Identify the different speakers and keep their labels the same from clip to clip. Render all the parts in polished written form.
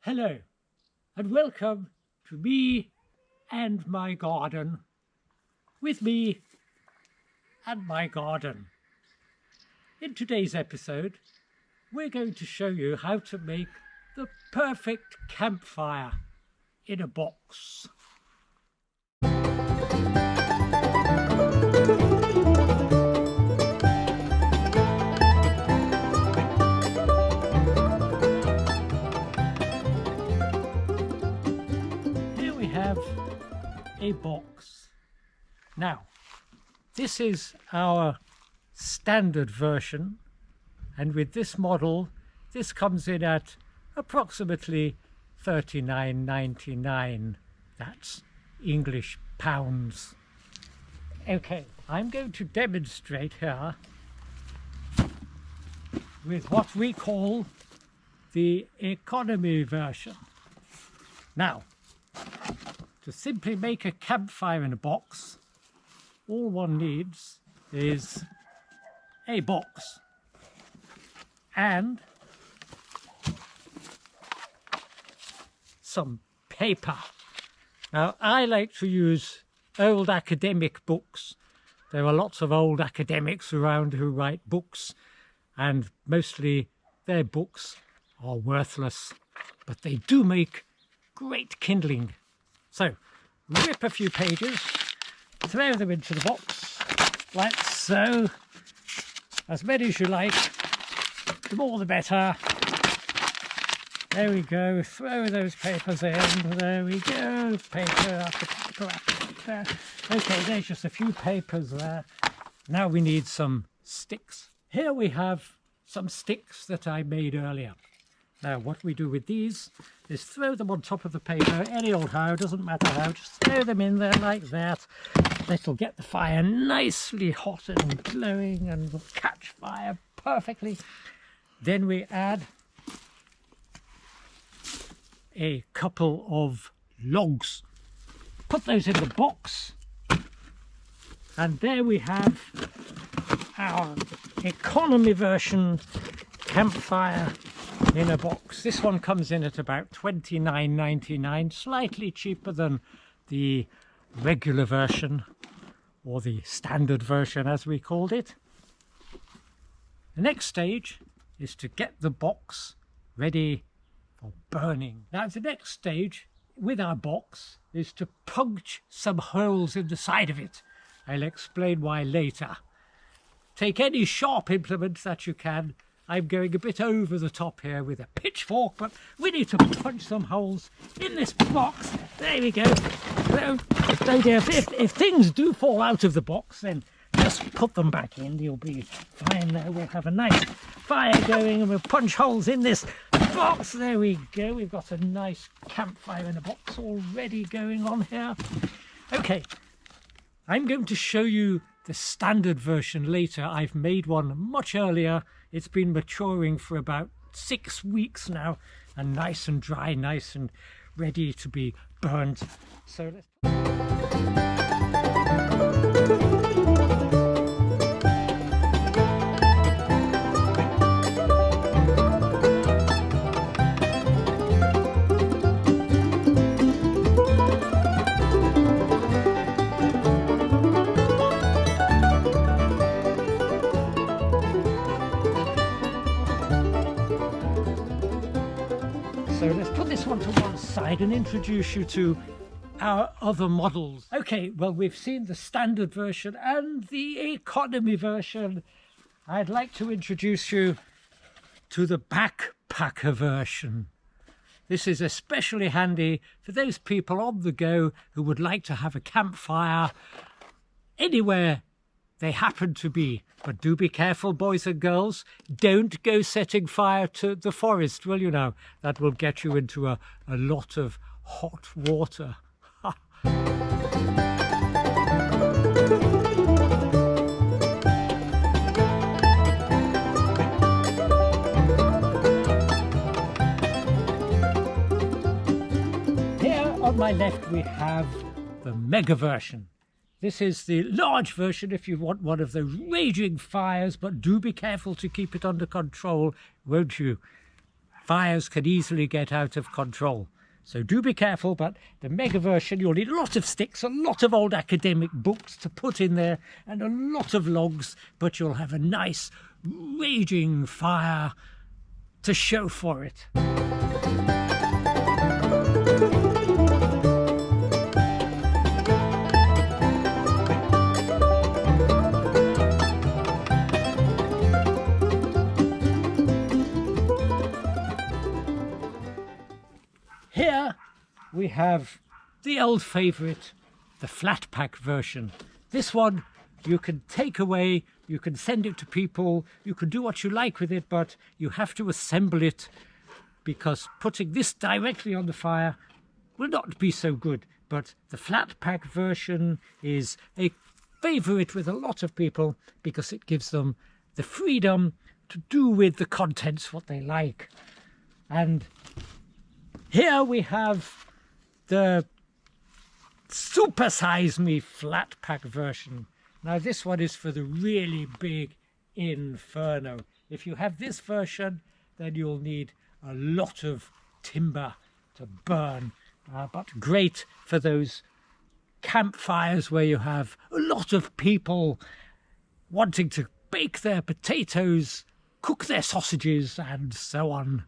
Speaker 1: Hello, and welcome to me and my garden, with me and my garden. In today's episode, we're going to show you how to make the perfect campfire in a box. A box. Now, this is our standard version, and with this model, this comes in at approximately $39.99. That's English pounds. Okay, I'm going to demonstrate here with what we call the economy version. Now, to simply make a campfire in a box, all one needs is a box and some paper. Now, I like to use old academic books. There are lots of old academics around who write books, and mostly their books are worthless, but they do make great kindling. So, rip a few pages, throw them into the box, like so. As many as you like, the more the better. There we go, throw those papers in, there we go, paper after paper after paper. Okay, there's just a few papers there. Now we need some sticks. Here we have some sticks that I made earlier. Now, what we do with these is throw them on top of the paper, any old how, doesn't matter how, just throw them in there like that. That'll get the fire nicely hot and glowing and will catch fire perfectly. Then we add a couple of logs. Put those in the box, and there we have our economy version campfire in a box. This one comes in at about $29.99, slightly cheaper than the regular version, or the standard version as we called it. The next stage is to get the box ready for burning. Now, the next stage with our box is to punch some holes in the side of it. I'll explain why later. Take any sharp implement that you can. I'm going a bit over the top here with a pitchfork, but we need to punch some holes in this box. There we go. If things do fall out of the box, then just put them back in. You'll be fine there. We'll have a nice fire going and we'll punch holes in this box. There we go. We've got a nice campfire in a box already going on here. Okay, I'm going to show you the standard version later. I've made one much earlier. It's been maturing for about 6 weeks now, and nice and dry, nice and ready to be burned. So let's... So let's put this one to one side and introduce you to our other models. Okay, well, we've seen the standard version and the economy version. I'd like to introduce you to the backpacker version. This is especially handy for those people on the go who would like to have a campfire anywhere they happen to be. But do be careful, boys and girls. Don't go setting fire to the forest, will you now? That will get you into a lot of hot water. Here on my left we have the mega version. This is the large version if you want one of the raging fires, but do be careful to keep it under control, won't you? fires can easily get out of control. So do be careful, but the mega version, you'll need a lot of sticks, a lot of old academic books to put in there, and a lot of logs, but you'll have a nice raging fire to show for it. Here we have the old favourite, the flat pack version. This one you can take away, you can send it to people, you can do what you like with it, but you have to assemble it, because putting this directly on the fire will not be so good. But the flat pack version is a favourite with a lot of people because it gives them the freedom to do with the contents what they like. And here we have the Super Size Me flat pack version. Now this one is for the really big inferno. If you have this version, then you'll need a lot of timber to burn, but great for those campfires where you have a lot of people wanting to bake their potatoes, cook their sausages, and so on.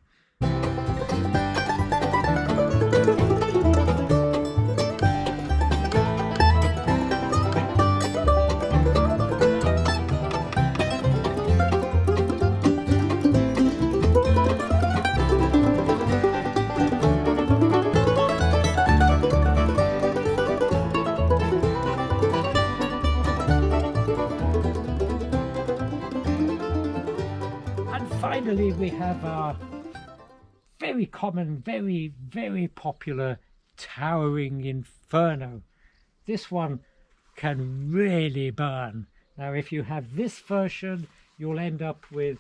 Speaker 1: Finally, we have our very common, very, very popular Towering Inferno. This one can really burn. Now, if you have this version, you'll end up with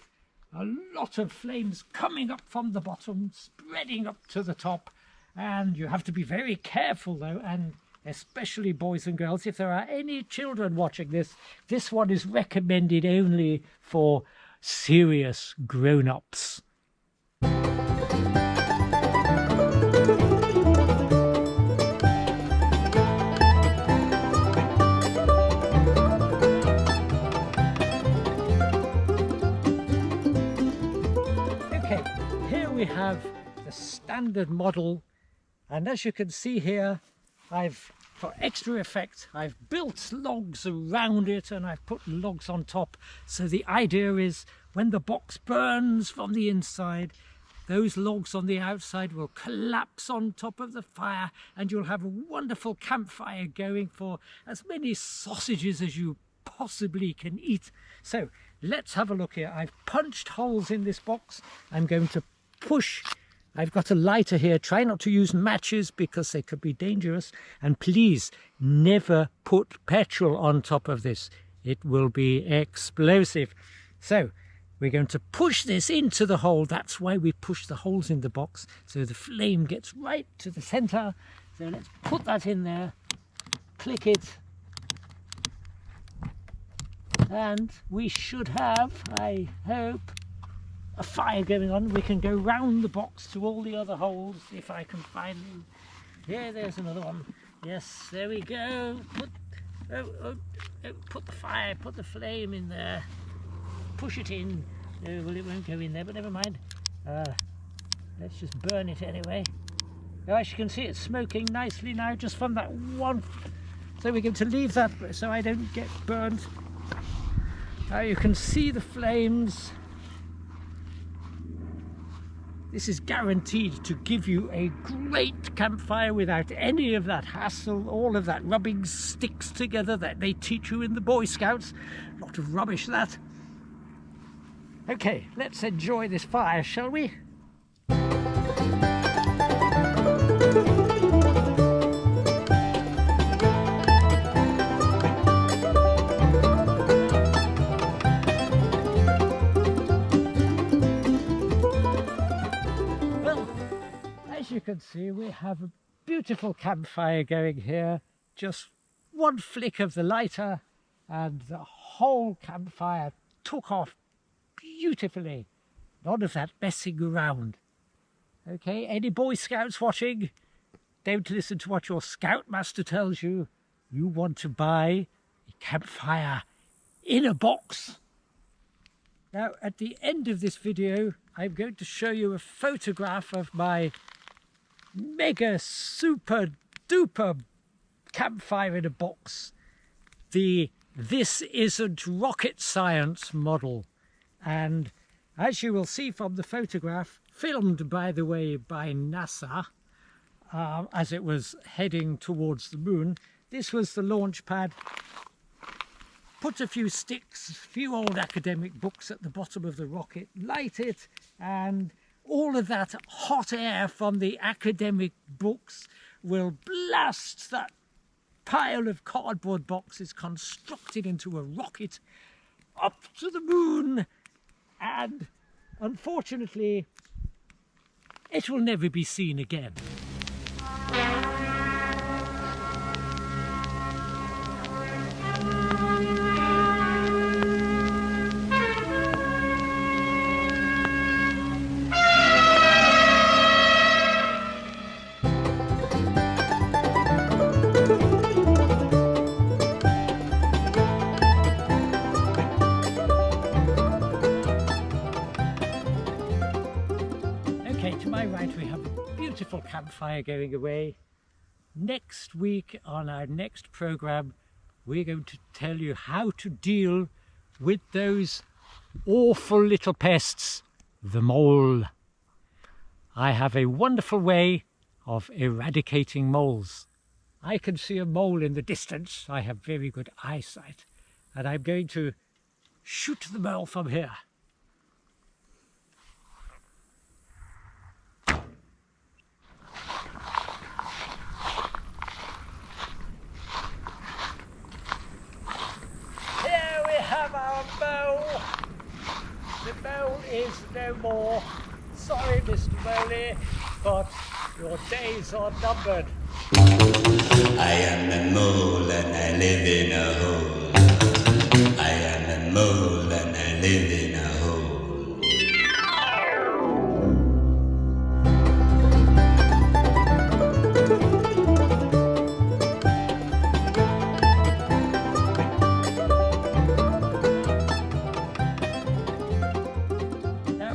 Speaker 1: a lot of flames coming up from the bottom, spreading up to the top, and you have to be very careful though, and especially boys and girls, if there are any children watching this, this one is recommended only for serious grown-ups. Okay, here we have the standard model, and as you can see here, for extra effect, I've built logs around it and I've put logs on top. So the idea is when the box burns from the inside, those logs on the outside will collapse on top of the fire and you'll have a wonderful campfire going for as many sausages as you possibly can eat. So let's have a look here. I've punched holes in this box. I'm going to push. I've got a lighter here. Try not to use matches because they could be dangerous. And please never put petrol on top of this. It will be explosive. So we're going to push this into the hole. That's why we push the holes in the box, so the flame gets right to the center. So let's put that in there, click it, and we should have, I hope, a fire going on. We can go round the box to all the other holes if I can find them. Here, there's another one. Yes, there we go. Put the fire, put the flame in there. Push it in. Oh, well, it won't go in there, but never mind. Let's just burn it anyway. Oh, as you can see, it's smoking nicely now just from that one. So we're going to leave that so I don't get burned. Now you can see the flames. This is guaranteed to give you a great campfire without any of that hassle, all of that rubbing sticks together that they teach you in the Boy Scouts. A lot of rubbish, that. Okay, let's enjoy this fire, shall we? As you can see, we have a beautiful campfire going here. Just one flick of the lighter and the whole campfire took off beautifully. None of that messing around. Okay, any Boy Scouts watching? Don't listen to what your Scoutmaster tells you. You want to buy a campfire in a box. Now, at the end of this video, I'm going to show you a photograph of my mega super duper campfire in a box. The This Isn't Rocket Science model. And as you will see from the photograph, filmed by the way by NASA, as it was heading towards the moon, this was the launch pad. Put a few sticks, a few old academic books at the bottom of the rocket, light it, and all of that hot air from the academic books will blast that pile of cardboard boxes constructed into a rocket up to the moon. And unfortunately, it will never be seen again. To my right we have a beautiful campfire going away. Next week on our next programme we're going to tell you how to deal with those awful little pests, the mole. I have a wonderful way of eradicating moles. I can see a mole in the distance, I have very good eyesight, and I'm going to shoot the mole from here. The mole is no more. Sorry, Mr. Moley, but your days are numbered.
Speaker 2: I am a mole and I live in a hole. I am a mole and I live in a hole.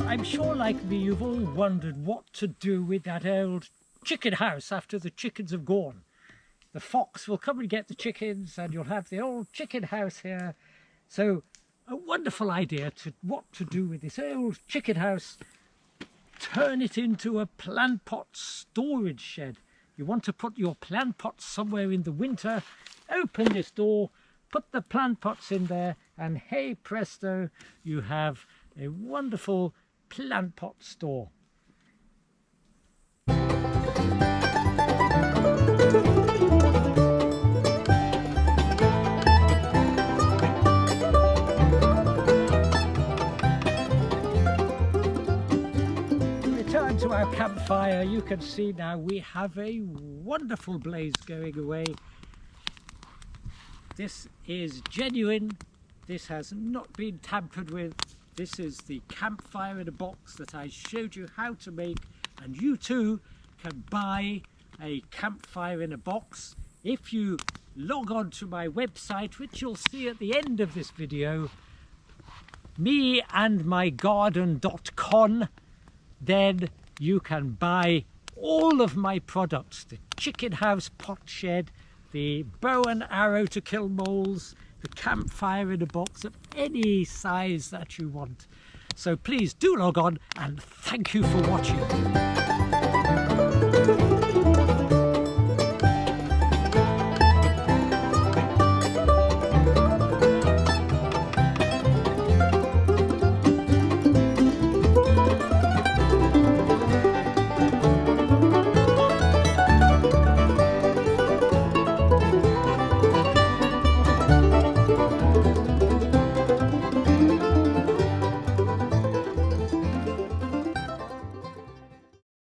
Speaker 1: I'm sure, like me, you've all wondered what to do with that old chicken house after the chickens have gone. The fox will come and get the chickens and you'll have the old chicken house here. So a wonderful idea to what to do with this old chicken house. Turn it into a plant pot storage shed. You want to put your plant pots somewhere in the winter, open this door, put the plant pots in there, and hey presto, you have a wonderful plant pot store. Return to our campfire. You can see now we have a wonderful blaze going away. This is genuine. This has not been tampered with. This is the campfire in a box that I showed you how to make, and you too can buy a campfire in a box if you log on to my website, which you'll see at the end of this video, meandmygarden.com. Then you can buy all of my products, the chicken house pot shed, the bow and arrow to kill moles, the campfire in a box of any size that you want. So please do log on, and thank you for watching.